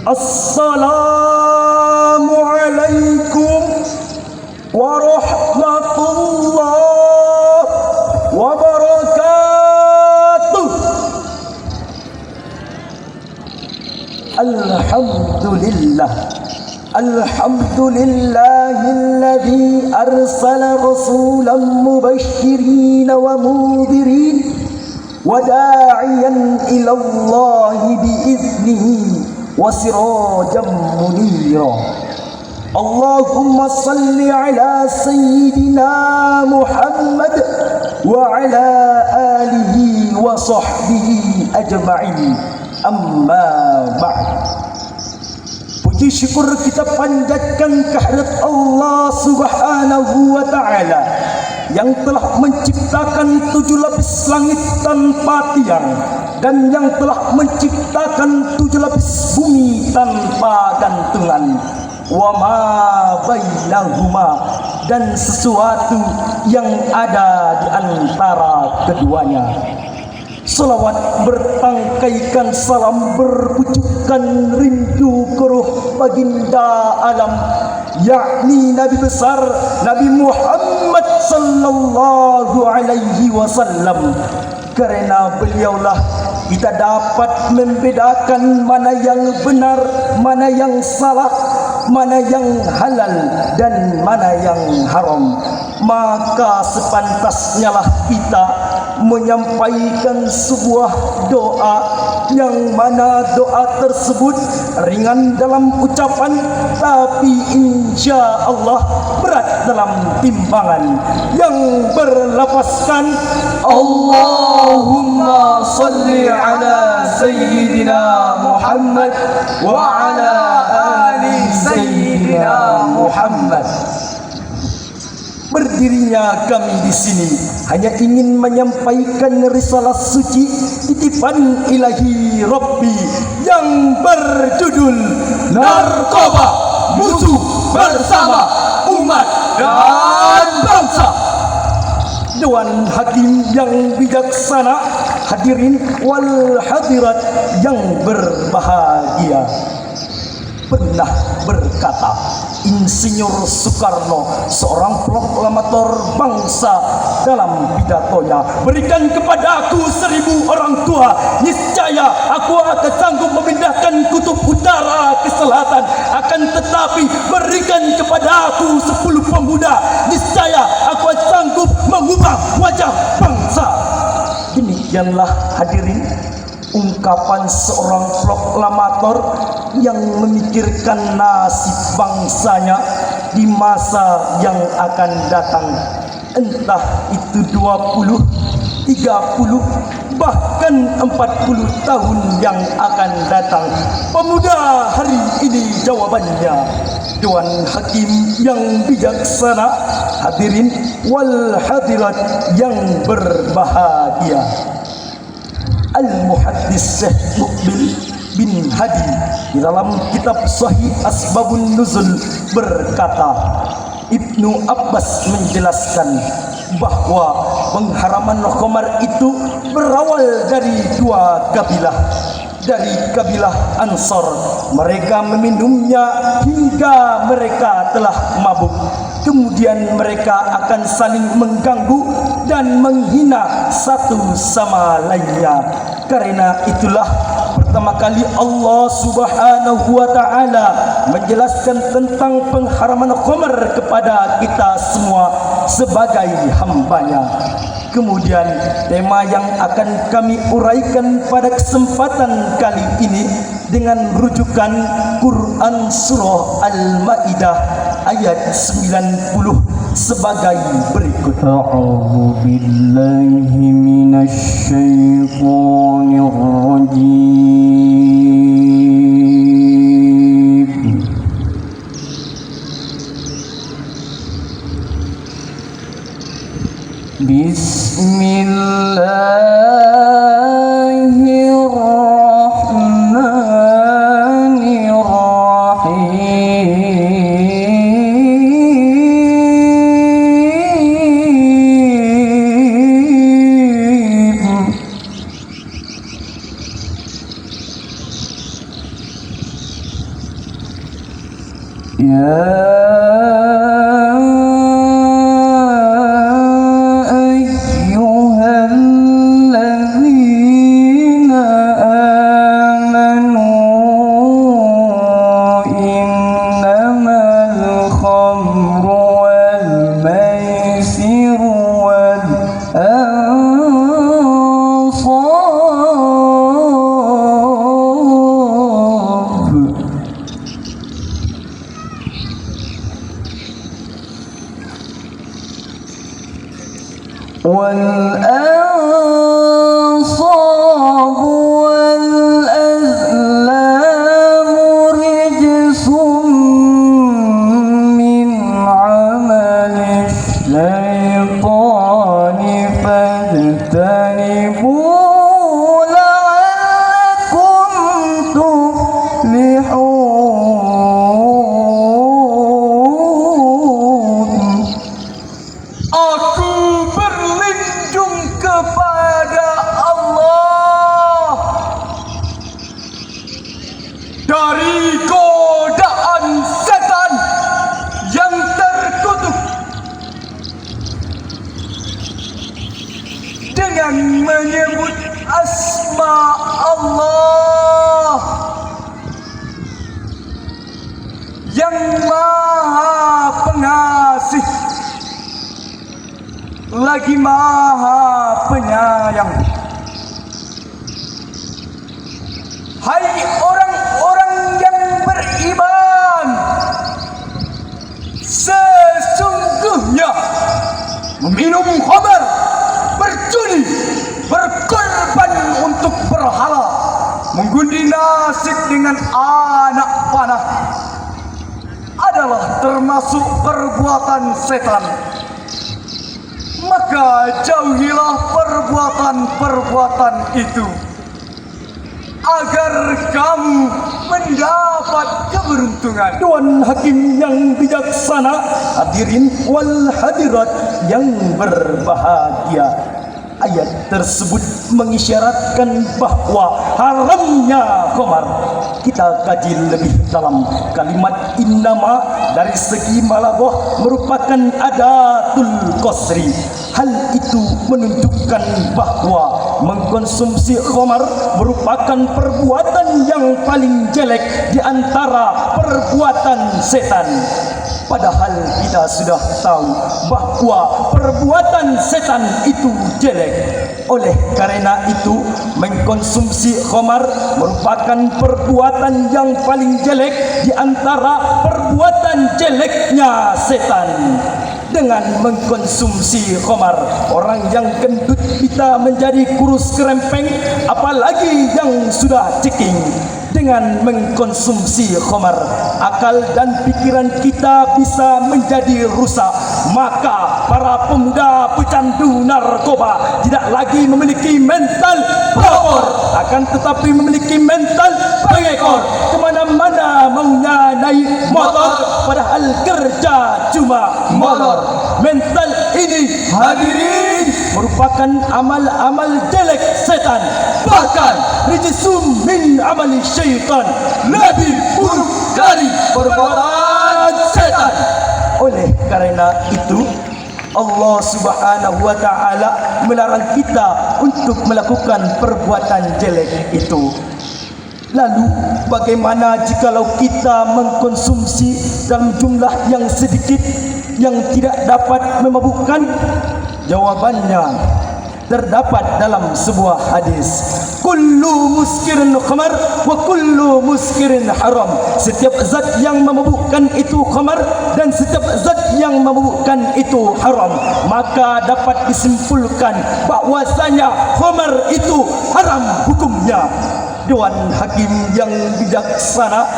Assalamualaikum warahmatullahi wabarakatuh. Alhamdulillahilladzi arsala rasulan mubasysyirin wa mundhirin wa da'iyan ila Allahi bi'idnihi wa sirajan munira. Allahumma salli ala sayyidina Muhammad wa ala alihi wa sahbihi ajma'in. Amma ba'd. Puji syukur kita panjatkan kehadirat Allah Subhanahu wa ta'ala yang telah menciptakan 7 lapis langit tanpa tiang dan yang telah menciptakan 7 lapis bumi tanpa gantungan, wa ma bainahuma, dan sesuatu yang ada di antara keduanya. Salawat bertangkaikan salam berpucukkan rindu ke ruh baginda alam, yakni Nabi besar Nabi Muhammad sallallahu alaihi wasallam. Karena beliaulah kita dapat membedakan mana yang benar, mana yang salah, mana yang halal dan mana yang haram. Maka sepantasnya lah kita menyampaikan sebuah doa yang mana doa tersebut ringan dalam ucapan tapi insya Allah berat dalam timbangan, yang berlafazkan Allahumma salli ala sayyidina Muhammad wa ala ali sayyidina Muhammad. Berdirinya kami di sini hanya ingin menyampaikan risalah suci titipan ilahi Rabbi yang berjudul Narkoba Musuh Bersama Umat dan Bangsa. Dewan Hakim yang bijaksana, hadirin wal hadirat yang berbahagia, pernah berkata Insinyur Soekarno, seorang proklamator bangsa, dalam pidatonya, berikan kepadaku 1000 orang tua, niscaya aku akan sanggup memindahkan kutub utara ke selatan. Akan tetapi berikan kepadaku 10 pemuda, niscaya aku akan sanggup mengubah wajah bangsa. Demikianlah hadirin ungkapan seorang proklamator yang memikirkan nasib bangsanya di masa yang akan datang, entah itu 20, 30, bahkan 40 tahun yang akan datang. Pemuda hari ini jawabannya. Dewan Hakim yang bijaksana, hadirin wal hadirat yang berbahagia, Al-Muhaddis Syekh Muqbil bin Hadi di dalam kitab Sahih Asbabun Nuzul berkata, Ibnu Abbas menjelaskan bahwa pengharaman khamar itu berawal dari 2 kabilah. Dari kabilah Ansar, mereka meminumnya hingga mereka telah mabuk. Kemudian mereka akan saling mengganggu dan menghina satu sama lainnya. Karena itulah pertama kali Allah Subhanahu wa ta'ala menjelaskan tentang pengharaman khamar kepada kita semua sebagai hambanya. Kemudian tema yang akan kami uraikan pada kesempatan kali ini dengan rujukan Quran Surah Al-Ma'idah ayat 90 sebagai berikut. A'udzu billahi minasy syaithanir rajim. Bismillah والأنصاب والأزلام رجس من عمل الشيطان فاجتنبوه لعلكم تفلحون. Aku berlindung kepada Allah dari godaan setan yang terkutuk dengan menyebut asma Allah yang Maha Pengasih lagi Maha Penyayang. Hai orang-orang yang beriman, sesungguhnya meminum khamar, berjudi, berkorban untuk berhala, mengundi nasib dengan anak panah adalah termasuk perbuatan setan. Maka jauhilah perbuatan-perbuatan itu agar kamu mendapat keberuntungan. Tuan Hakim yang bijaksana, hadirin wal hadirat yang berbahagia, ayat tersebut mengisyaratkan bahwa haramnya khamar. Kita kaji lebih dalam. Kalimat innama dari segi balaghah merupakan adatul qasri. Hal itu menunjukkan bahwa mengkonsumsi khamar merupakan perbuatan yang paling jelek di antara perbuatan setan. Padahal kita sudah tahu bahwa perbuatan setan itu jelek. Oleh karena itu, mengkonsumsi khamar merupakan perbuatan yang paling jelek di antara perbuatan jeleknya setan. Dengan mengkonsumsi khamar, orang yang gendut bisa menjadi kurus kerempeng, apalagi yang sudah ceking. Dengan mengkonsumsi khamar, akal dan pikiran kita bisa menjadi rusak. Maka para pemuda pecandu narkoba tidak lagi memiliki mental pelopor, akan tetapi memiliki mental pengekor. Kemana-mana maunya naik motor, padahal kerja cuma motor. Mental ini, hadirin, merupakan amal-amal jelek setan. Bahkan rijsum min amali syaitan, lebih buruk dari perbuatan setan. Oleh karena itu, Allah Subhanahu wa taala melarang kita untuk melakukan perbuatan jelek itu. Lalu bagaimana jikalau kita mengkonsumsi dalam jumlah yang sedikit yang tidak dapat memabukkan? Jawabannya terdapat dalam sebuah hadis, kullu muskirin khamar wa kullu muskirin haram. Setiap zat yang memabukkan itu khamar dan setiap zat yang memabukkan itu haram. Maka dapat disimpulkan bahwasanya khamar itu haram hukumnya. Dewan Hakim yang bijaksana,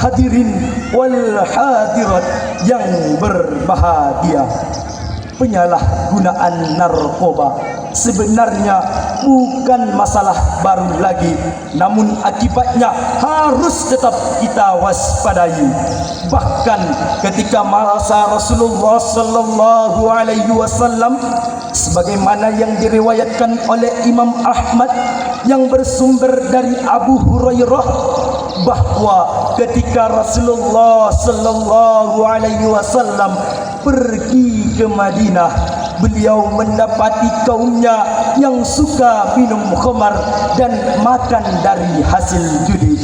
hadirin wal hadirat yang berbahagia, penyalahgunaan narkoba sebenarnya bukan masalah baru lagi, namun akibatnya harus tetap kita waspadai. Bahkan ketika masa Rasulullah sallallahu alaihi wasallam, sebagaimana yang diriwayatkan oleh Imam Ahmad yang bersumber dari Abu Hurairah, bahwa ketika Rasulullah sallallahu alaihi wasallam pergi ke Madinah, beliau mendapati kaumnya yang suka minum khamar dan makan dari hasil judi.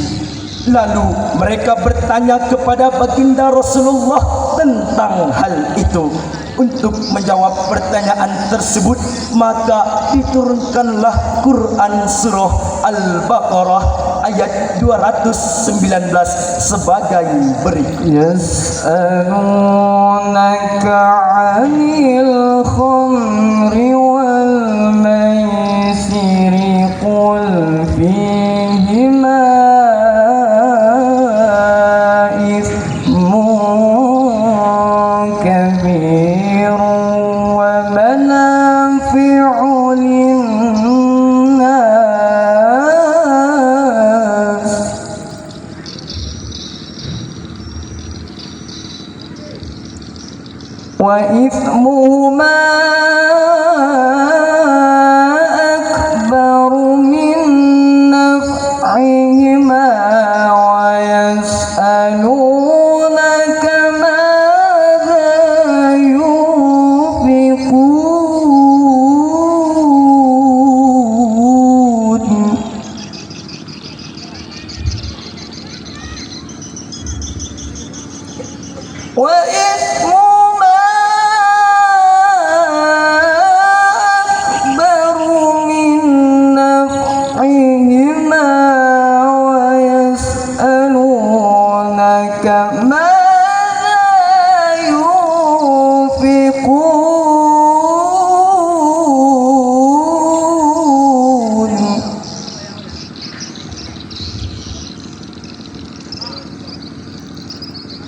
Lalu mereka bertanya kepada baginda Rasulullah tentang hal itu. Untuk menjawab pertanyaan tersebut, maka diturunkanlah Quran surah Al-Baqarah ayat 219 sebagai berikut. Yas'alunaka 'anil khamri wal maisiri qul fihima ismun kabir wa manafi'u linnas wa ithmuhuma akbaru min naf'ihima wa yas'alunaka madza yunfiqun wa ithmuhuma akbaru min naf'ihima wa yas'alunaka madza yunfiqun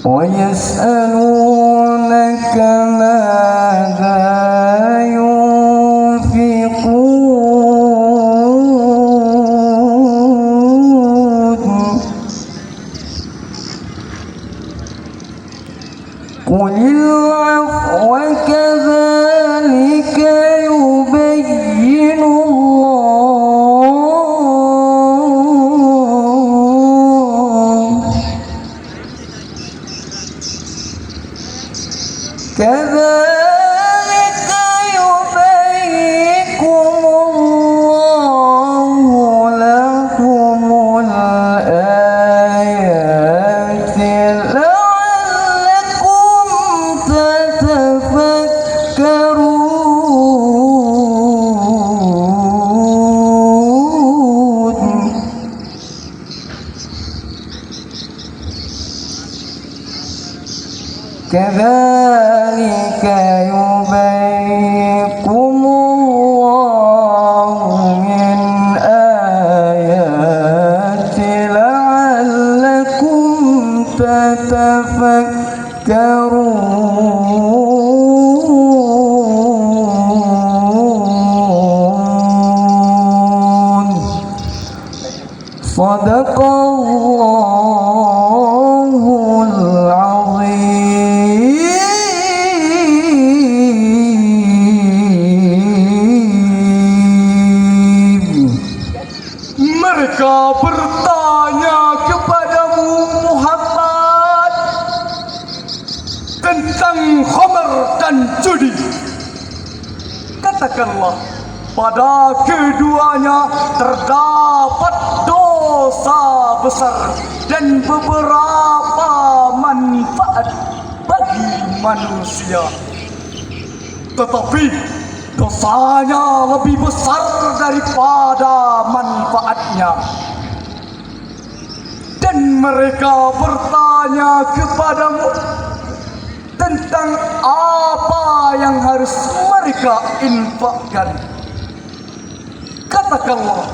wa yas'alunaka madza yunfiqun qulil 'afwa kadzalika yubayyinu Allah kadzalika yubayyikumullahu lakumul ayati la'allakum tatafakkarun. Kadzalika yubayyikumullahu min ayati la'allakum tatafakkarun. Sadaqallahul azim. Mereka bertanya kepadamu Muhammad tentang khamar dan judi. Katakanlah, pada keduanya terdapat dosa besar dan beberapa manfaat bagi manusia. Tetapi dosanya lebih besar daripada manfaatnya. Dan mereka bertanya kepadamu tentang apa yang harus mereka infakkan. Katakanlah,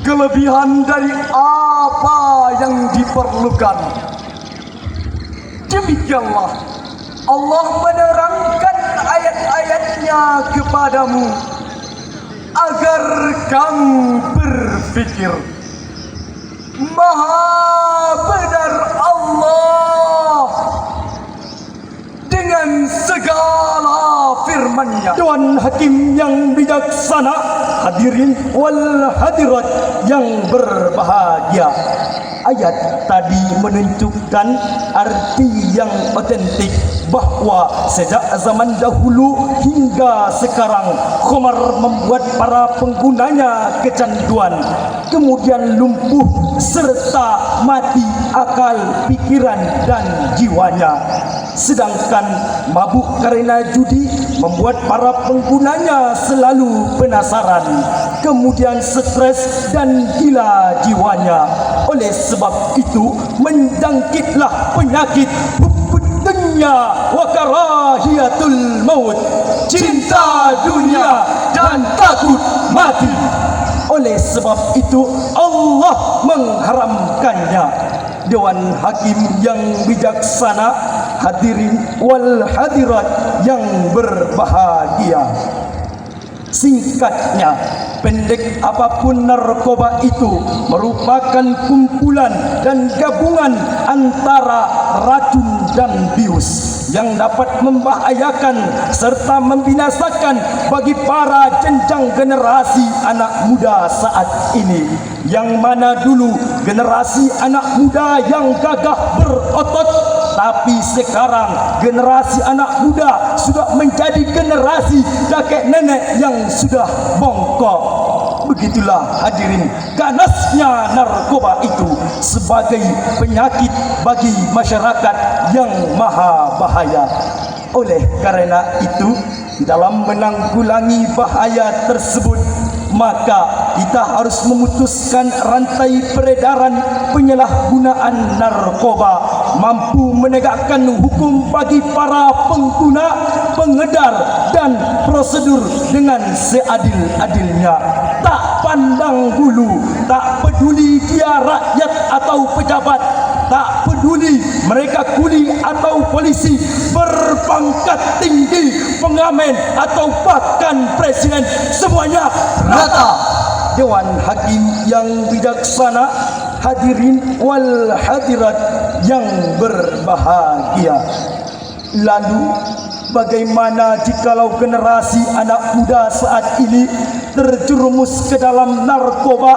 kelebihan dari apa yang diperlukan. Demikianlah Allah menerangkan ayat-ayatnya kepadamu agar kamu berfikir. Maha benar Allah dengan segala firman-Nya. Tuhan Hakim yang bijaksana, hadirin wal hadirat yang berbahagia. ayat tadi menunjukkan arti yang otentik bahawa sejak zaman dahulu hingga sekarang khamar membuat para penggunanya kecanduan, kemudian lumpuh serta mati akal, pikiran dan jiwanya. Sedangkan mabuk karena judi membuat para penggunanya selalu penasaran, kemudian stres dan gila jiwanya. Oleh sebab itu menjangkitlah penyakit dunia wa karahiyatul maut, cinta dunia dan takut mati. Oleh sebab itu Allah mengharamkannya. Dewan Hakim yang bijaksana, hadirin wal hadirat yang berbahagia. Singkatnya, pendek apapun narkoba itu merupakan kumpulan dan gabungan antara racun dan bius yang dapat membahayakan serta membinasakan bagi para jenjang generasi anak muda saat ini, yang mana dulu generasi anak muda yang gagah berotot, tapi sekarang generasi anak muda sudah menjadi generasi kakek nenek yang sudah bongkok. Begitulah hadirin ganasnya narkoba itu sebagai penyakit bagi masyarakat yang maha bahaya. Oleh karena itu, dalam menanggulangi bahaya tersebut, maka kita harus memutuskan rantai peredaran penyalahgunaan narkoba, mampu menegakkan hukum bagi para pengguna, pengedar dan prosedur dengan seadil-adilnya. Tak pandang bulu, tak peduli dia rakyat atau pejabat, tak peduli mereka kuli atau polisi, berpangkat tinggi, pengamen atau bahkan presiden, semuanya rata. Dewan Hakim yang bijaksana, hadirin wal hadirat yang berbahagia. Lalu bagaimana jikalau generasi anak muda saat ini terjerumus ke dalam narkoba?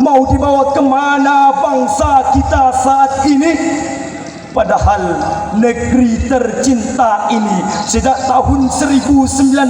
Mau dibawa kemana bangsa kita saat ini? Padahal negeri tercinta ini sejak tahun 1908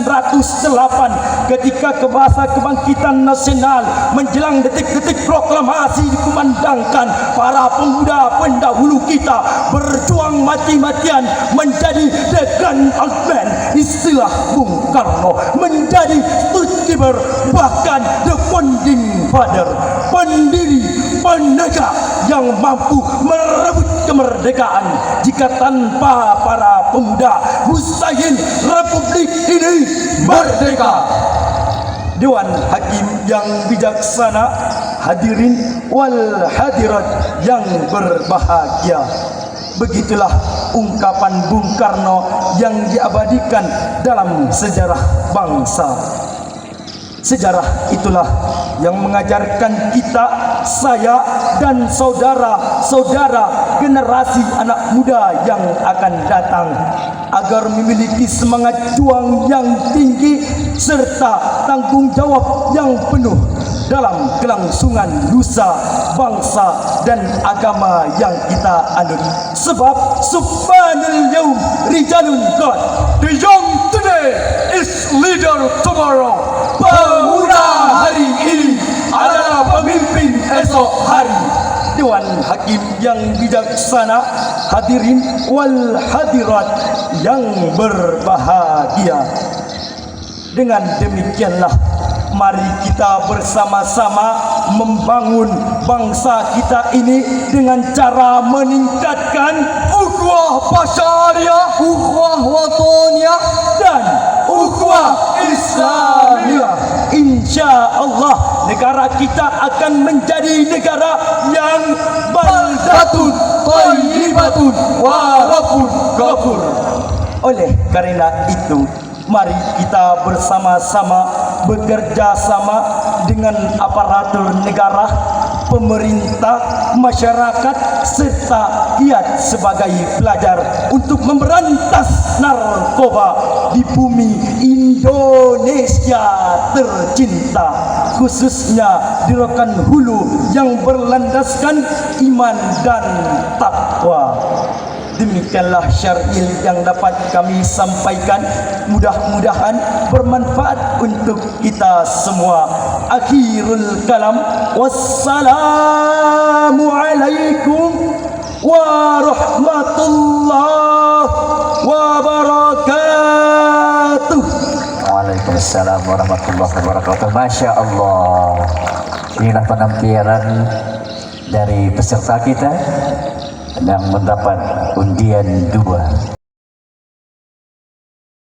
ketika Bahasa Kebangkitan Nasional menjelang detik-detik proklamasi dikumandangkan, para pemuda pendahulu kita berjuang mati-matian menjadi the grand old man, istilah Bung Karno, menjadi Stutzkiber, bahkan the founding father, pendiri penegak yang mampu merebut kemerdekaan. Jika tanpa para pemuda, mustahil republik ini merdeka. Dewan Hakim yang bijaksana, hadirin wal hadirat yang berbahagia. Begitulah ungkapan Bung Karno yang diabadikan dalam sejarah bangsa. Sejarah itulah yang mengajarkan kita, saya dan saudara-saudara generasi anak muda yang akan datang, agar memiliki semangat juang yang tinggi serta tanggung jawab yang penuh dalam kelangsungan nusa, bangsa dan agama yang kita anut. Sebab subhanal yaum rijalun God, the young today is leader tomorrow. Pemuda hari ini adalah pemimpin esok hari. Dewan Hakim yang bijaksana, hadirin wal hadirat yang berbahagia. Dengan demikianlah, mari kita bersama-sama membangun bangsa kita ini dengan cara meningkatkan ukhuwah basyariah, ukhuwah wataniyah dan ukhuwah Islamiyah. Insya-Allah negara kita akan menjadi negara yang baldatun thayyibatun wa rabbun ghafur. Oleh karena itu, mari kita bersama-sama bekerja sama dengan aparatur negara, pemerintah, masyarakat serta rakyat sebagai pelajar untuk memberantas narkoba di bumi Indonesia tercinta. khususnya di Rokan Hulu yang berlandaskan iman dan takwa. Demikianlah syar'il yang dapat kami sampaikan, mudah-mudahan bermanfaat untuk kita semua. Akhirul kalam, wassalamu alaikum warahmatullahi wabarakatuh. Waalaikumsalam warahmatullahi wabarakatuh. Masya Allah. Inilah penampilan dari peserta kita yang mendapat undian 2.